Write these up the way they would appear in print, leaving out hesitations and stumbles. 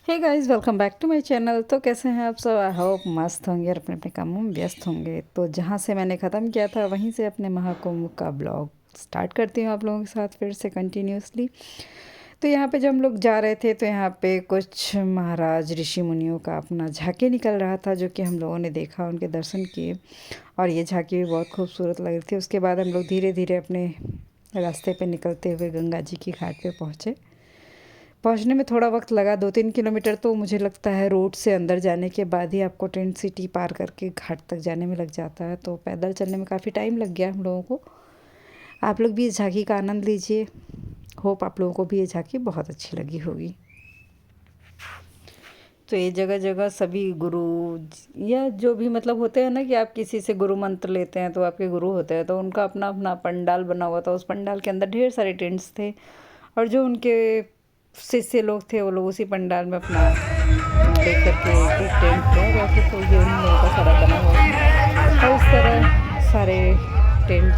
Hey guys, welcome back to my channel. तो कैसे हैं आप सब? आई होप मस्त होंगे और अपने अपने कामों में व्यस्त होंगे। तो जहाँ से मैंने ख़त्म किया था वहीं से अपने महाकुंभ का ब्लॉग स्टार्ट करती हूँ आप लोगों के साथ फिर से कंटिन्यूसली। तो यहाँ पे जब हम लोग जा रहे थे तो यहाँ पे कुछ महाराज ऋषि मुनियों का अपना झांकी निकल रहा था, जो कि हम लोगों ने देखा, उनके दर्शन किए और ये झांकी भी बहुत खूबसूरत लग रही थी। उसके बाद हम लोग धीरे धीरे अपने रास्ते पे निकलते हुए गंगा जी की घाट पे पहुँचे। पहुंचने में थोड़ा वक्त लगा, 2-3 किलोमीटर तो मुझे लगता है रोड से अंदर जाने के बाद ही आपको टेंट सिटी पार करके घाट तक जाने में लग जाता है। तो पैदल चलने में काफ़ी टाइम लग गया हम लोगों को। आप लोग भी इस झांकी का आनंद लीजिए। होप आप लोगों को भी ये झांकी बहुत अच्छी लगी होगी। तो ये जगह जगह सभी गुरु या जो भी मतलब होते हैं ना, कि आप किसी से गुरु मंत्र लेते हैं तो आपके गुरु होते हैं, तो उनका अपना अपना पंडाल बना हुआ था। उस पंडाल के अंदर ढेर सारे टेंट्स थे और जो उनके शिष्य लोग थे वो लोग उसी पंडाल में अपना लेकर के एक एक टेंट रह रहे थे। तो ये उन्हीं लोगों का सारा बना हुआ था और इस तरह सारे टेंट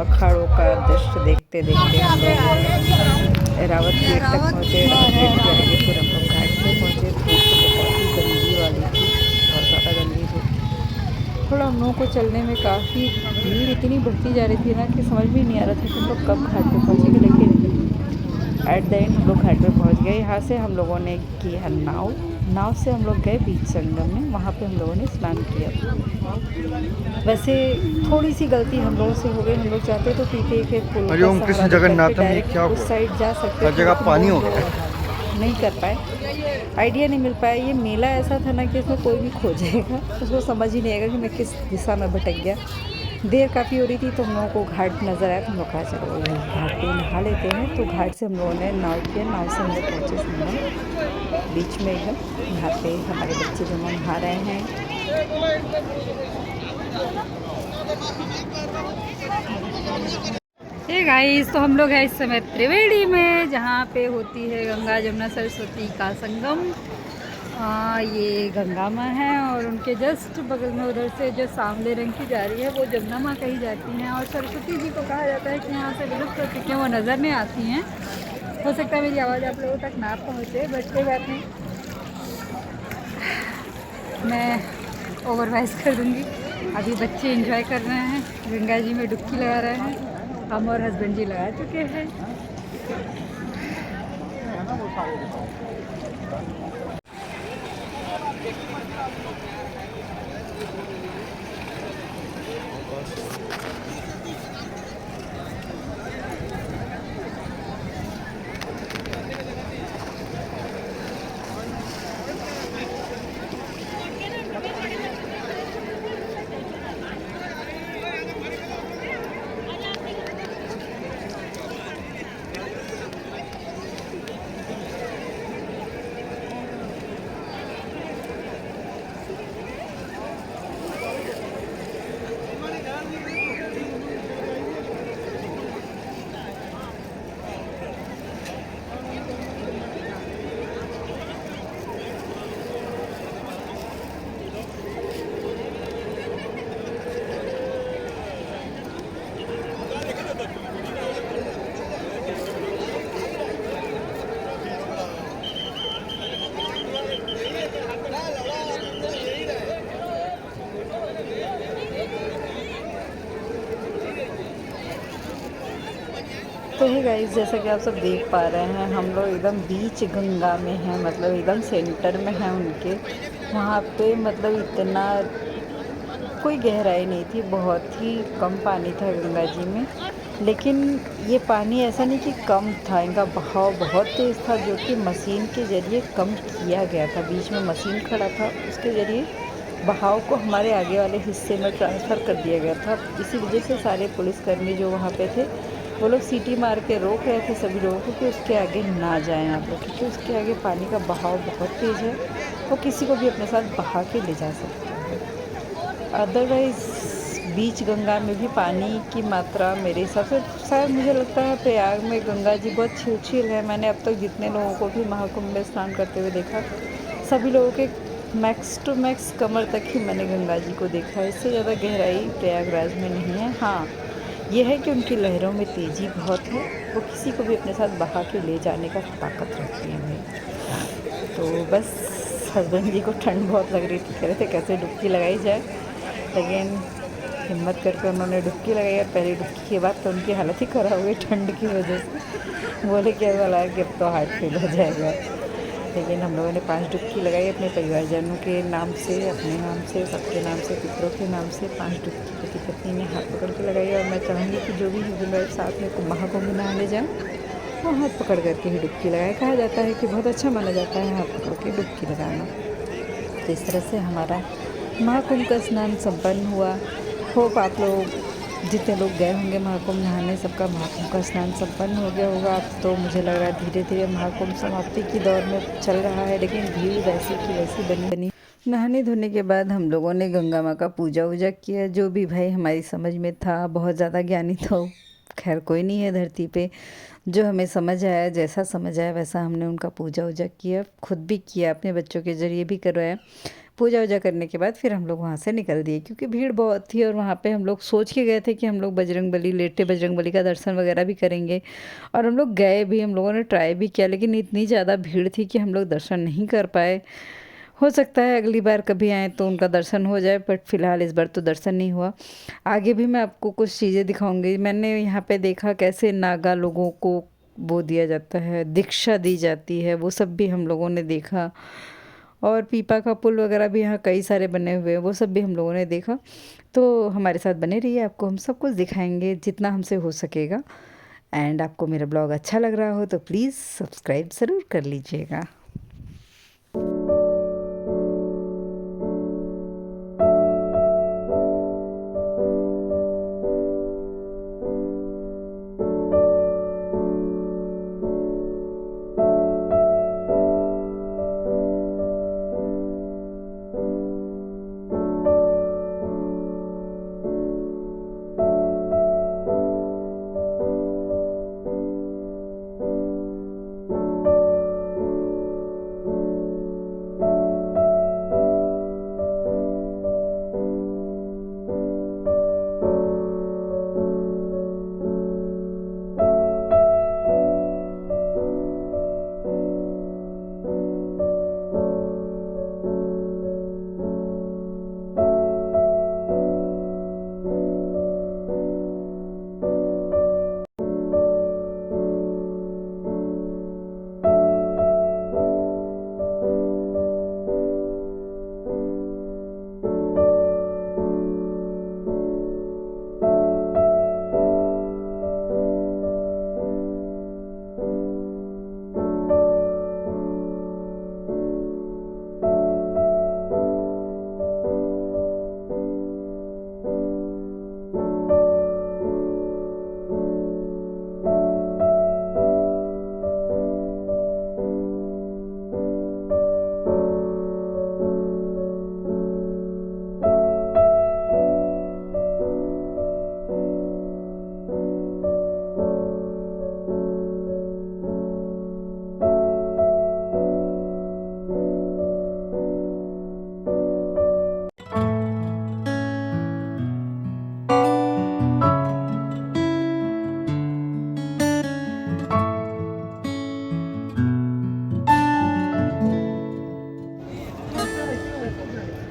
अखाड़ों का दृश्य देखते देखते हम लोग एरावत गेट तक पहुँचे। एरावत गेट के आगे फिर हम लोग घाट पे पहुँचे। धूप तो बहुत ही गंदी वाली थी, बहुत ज़्यादा गंदी धूप थी। थोड़ा हम लोगों को चलने में काफ़ी भीड़ इतनी बढ़ती जा रही थी ना कि समझ में नहीं आ रहा था कि हम लोग कब घाट पे पहुँचेंगे। लेकिन एट द एंड हम लोग घाट पे पहुँच गए। यहाँ से हम लोगों ने किया नाव नाव से हम लोग गए बीच संगम में, वहाँ पे हम लोगों ने स्नान किया। वैसे थोड़ी सी गलती हम लोगों से हो गई, हम लोग चाहते तो पीपे के पुल का हरिओम सहारा कृष्ण लेकर के जगन्नाथम, ये क्या डायरेक्ट उस हुआ? साइड जा सकते हर थे, जगह लेकिन वो पानी हम हो लोग गया। नहीं कर पाए। आइडिया नहीं मिल पाया। ये मेला ऐसा था ना कि इसमें कोई भी खो जाएगा, उसको समझ ही नहीं आएगा कि मैं किस दिशा में भटक गया। देर काफ़ी हो रही थी तो हम लोगों को घाट नज़र आया तो हम लोग कहा चलो यही घाट पे नहा लेते हैं। तो घाट से हम लोगों ने नाव किया, नाव से हम लोग पहुँचे संगम बीच में एकदम। यहाँ पे हमारे बच्चे दोनों नहा रहे हैं। हे गाइस, तो हम लोग हैं इस समय त्रिवेणी में, जहाँ पे होती है गंगा जमुना सरस्वती का संगम। ये गंगा माँ है और उनके जस्ट बगल में उधर से जो सांवले रंग की जा रही है वो जमुना माँ कही जाती हैं। और सरस्वती जी को कहा जाता है कि यहाँ से विलुप्त हो चुकी हैं, वो नज़र नहीं आती हैं। हो सकता है मेरी आवाज़ आप लोगों तक ना पहुँचे, बट कोई बात नहीं, मैं ओवरवाइज कर दूँगी। अभी बच्चे एंजॉय कर रहे हैं, गंगा जी में डुबकी लगा रहे हैं। हम और हस्बैंड जी लगा चुके हैं। तो ही गाइस, जैसा कि आप सब देख पा रहे हैं, हम लोग एकदम बीच गंगा में हैं, मतलब एकदम सेंटर में हैं उनके। वहाँ पे मतलब इतना कोई गहराई नहीं थी, बहुत ही कम पानी था गंगा जी में। लेकिन ये पानी ऐसा नहीं कि कम था, इनका बहाव बहुत तेज़ था, जो कि मशीन के ज़रिए कम किया गया था। बीच में मशीन खड़ा था, उसके ज़रिए बहाव को हमारे आगे वाले हिस्से में ट्रांसफ़र कर दिया गया था। इसी वजह से सारे पुलिसकर्मी जो वहाँ पे थे वो लोग सीटी मार के रोक रहे थे सभी लोगों को कि उसके आगे ना जाएं आप लोग, क्योंकि उसके आगे पानी का बहाव बहुत तेज़ है, वो किसी को भी अपने साथ बहा के ले जा सकता है। अदरवाइज़ बीच गंगा में भी पानी की मात्रा मेरे हिसाब से, शायद मुझे लगता है प्रयाग में गंगा जी बहुत छिलछिल है। मैंने अब तक जितने लोगों को भी महाकुंभ में स्नान करते हुए देखा, सभी लोगों के मैक्स टू मैक्स कमर तक ही मैंने गंगा जी को देखा है। इससे ज़्यादा गहराई प्रयागराज में नहीं है। हाँ, यह है कि उनकी लहरों में तेज़ी बहुत है, वो किसी को भी अपने साथ बहा के ले जाने का ताकत रखती हैं भाई। तो बस हस्बैंड जी को ठंड बहुत लग रही थी, कह रहे थे कैसे डुबकी लगाई जाए, लेकिन हिम्मत करके उन्होंने डुबकी लगाई और पहली डुबकी के बाद तो उनकी हालत ही ख़राब हो गई ठंड की वजह से। बोले क्या वाला कि अब तो हार्ट फेल हो जाएगा। लेकिन हम लोगों ने 5 डुबकी लगाई अपने परिवारजनों के नाम से, अपने नाम से, सबके नाम से, पितरों के नाम से 5 डुबकी पति पत्नी ने हाथ पकड़ के लगाई। और मैं चाहूँगी कि जो भी हस्बैंड वाइफ साथ में महाकुंभ नहाने जाएँ वो हाथ पकड़ करके ही डुबकी लगाए। कहा जाता है कि बहुत अच्छा माना जाता है हाथ पकड़ के डुबकी लगाना। तो इस तरह से हमारा महाकुंभ का स्नान संपन्न हुआ। होप आप लोग जितने लोग गए होंगे महाकुंभ नहाने, सबका महाकुंभ का स्नान संपन्न हो गया होगा। अब तो मुझे लग रहा है धीरे धीरे महाकुंभ समाप्ति की दौर में चल रहा है, लेकिन भीड़ वैसी की वैसी बनी। नहाने धोने के बाद हम लोगों ने गंगा माँ का पूजा वूजा किया, जो भी भाई हमारी समझ में था। बहुत ज़्यादा ज्ञानी तो खैर कोई नहीं है धरती पे, जो हमें समझ आया, जैसा समझ आया वैसा हमने उनका पूजा वूजा किया, खुद भी किया, अपने बच्चों के ज़रिए भी करवाया। पूजा वूजा करने के बाद फिर हम लोग वहाँ से निकल दिए, क्योंकि भीड़ बहुत थी। और वहाँ पे हम लोग सोच के गए थे कि हम लोग बजरंगबली, लेटे बजरंगबली का दर्शन वगैरह भी करेंगे, और हम लोग गए भी, हम लोगों ने ट्राई भी किया, लेकिन इतनी ज़्यादा भीड़ थी कि हम लोग दर्शन नहीं कर पाए। हो सकता है अगली बार कभी आए तो उनका दर्शन हो जाए, बट फ़िलहाल इस बार तो दर्शन नहीं हुआ। आगे भी मैं आपको कुछ चीज़ें दिखाऊंगी। मैंने यहाँ पे देखा कैसे नागा लोगों को वो दिया जाता है, दीक्षा दी जाती है, वो सब भी हम लोगों ने देखा। और पीपा का पुल वगैरह भी यहाँ कई सारे बने हुए हैं, वो सब भी हम लोगों ने देखा। तो हमारे साथ बने रहिए, आपको हम सब कुछ दिखाएंगे जितना हमसे हो सकेगा। एंड आपको मेरा ब्लॉग अच्छा लग रहा हो तो प्लीज़ सब्सक्राइब ज़रूर कर लीजिएगा।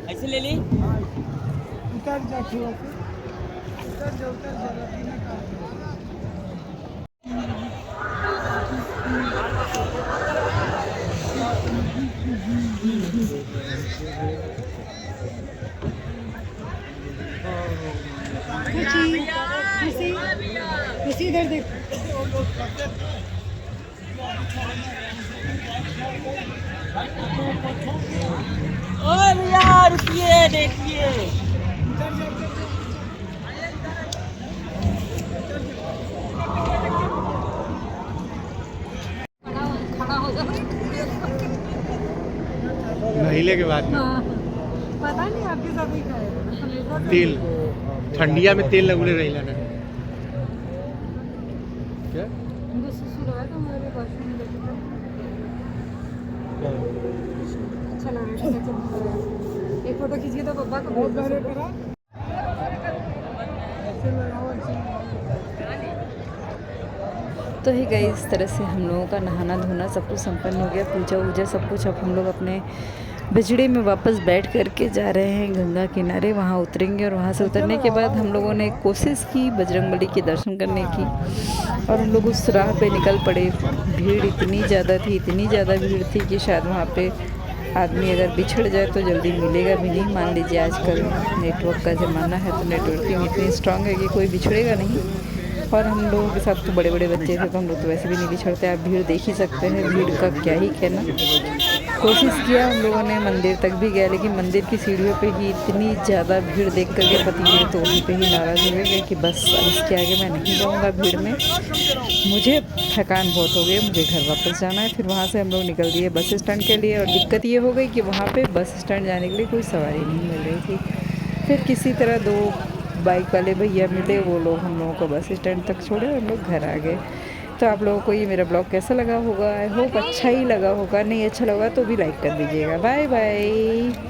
ऐसे ले ली उतर जा उतर जा उतर जा। खुशी इधर देख। ओए भैया रुकिए, देखिए नहीले के बाद में पता नहीं आपके साथ ही खाए तेल ठंडिया में तेल लगुले रही ना क्या अच्छा लग रहा है। एक फोटो खींचिए तो पापा को बहुत ऐसे लगाओ ऐसे तो ही गई इस तरह से हम लोगों का नहाना धोना सब कुछ संपन्न हो गया, पूजा वूजा सब कुछ। अब हम लोग अपने बिजड़ी में वापस बैठ करके जा रहे हैं गंगा किनारे, वहाँ उतरेंगे। और वहाँ से उतरने के बाद हम लोगों ने कोशिश की बजरंगबली के दर्शन करने की, और हम लोग उस राह पे निकल पड़े। भीड़ इतनी ज़्यादा थी, इतनी ज़्यादा भीड़ थी कि शायद वहाँ पे आदमी अगर बिछड़ जाए तो जल्दी मिलेगा भी नहीं। मान लीजिए आजकल नेटवर्क का ज़माना है, तो नेटवर्किंग इतनी स्ट्रांग है कि कोई बिछड़ेगा नहीं। और हम लोगों के साथ तो बड़े बड़े बच्चे थे, तो हम लोग तो वैसे भी नहीं बिछड़ते। आप भीड़ देख ही सकते हैं, भीड़ का क्या ही कहना। कोशिश किया हम लोगों ने, मंदिर तक भी गया, लेकिन मंदिर की सीढ़ियों पे ही इतनी ज़्यादा भीड़ देख करके पति मेरे तो वहीं पे ही नाराज़ हो गए कि बस अब इसके आगे मैं नहीं जाऊँगा भीड़ में, मुझे थकान बहुत हो गई, मुझे घर वापस जाना है। फिर वहाँ से हम लोग निकल दिए बस स्टैंड के लिए। और दिक्कत ये हो गई कि वहाँ पर बस स्टैंड जाने के लिए कोई सवारी नहीं मिल रही थी। फिर किसी तरह 2 बाइक वाले भैया मिले, वो लोग हम लोगों को बस स्टैंड तक छोड़े और हम लोग घर आ गए। तो आप लोगों को ये मेरा ब्लॉग कैसा लगा होगा? आई होप अच्छा ही लगा होगा। नहीं अच्छा लगा तो भी लाइक कर दीजिएगा। Bye bye.